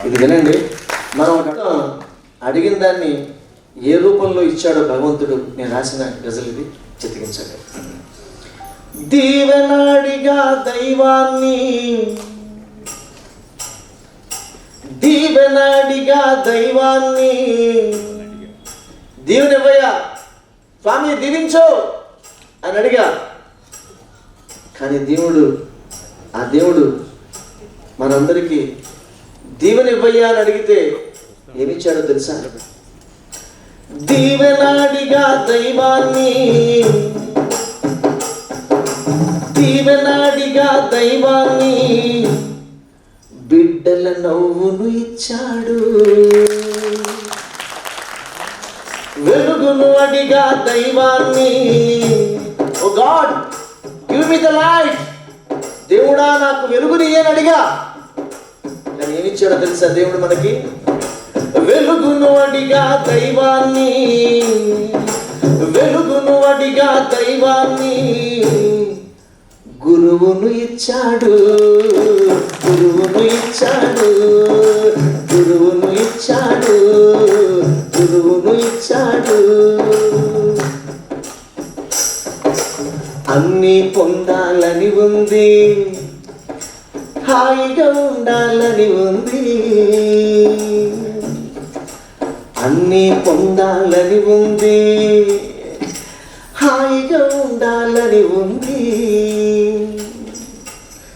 ఇది వినండి. మనం అడిగిన దాన్ని ఏ రూపంలో ఇచ్చాడో భగవంతుడు నేను రాసిన గజల్ ఇది చిత్రించాడు. దీవెనాడిగా దైవాన్ని, దీవెనాడిగా దైవాన్ని, దీవెనివ్వయ్యా స్వామి దీవించో అని అడిగా. కానీ ఆ దేవుడు మనందరికీ దీవెనివ్వయ్యా అని అడిగితే ఏమిచ్చాడో తెలుసా? దీవెనాడిగా దైవాన్ని, దీవెనాడిగా దైవాన్ని, బిడ్డల నవ్వును ఇచ్చాడు. వెలుగును అడిగా దైవాన్ని, O God give me the light, దేవుడా నాకు వెలుగుని అని అడిగా. కానీ ఏమిచ్చాడో తెలుసా దేవుడు మనకి? వెలుగును అడిగా దైవాన్ని, వెలుగును అడిగా దైవాన్ని, గురువును ఇచ్చాడు, గురువును ఇచ్చాడు, గురువును ఇచ్చాడు, గురువును ఇచ్చాడు. అన్నీ పొందాలని ఉంది, హాయిగా ఉండాలని ఉంది, అన్నీ పొందాలని ఉంది, హాయిగా ఉండాలని ఉంది.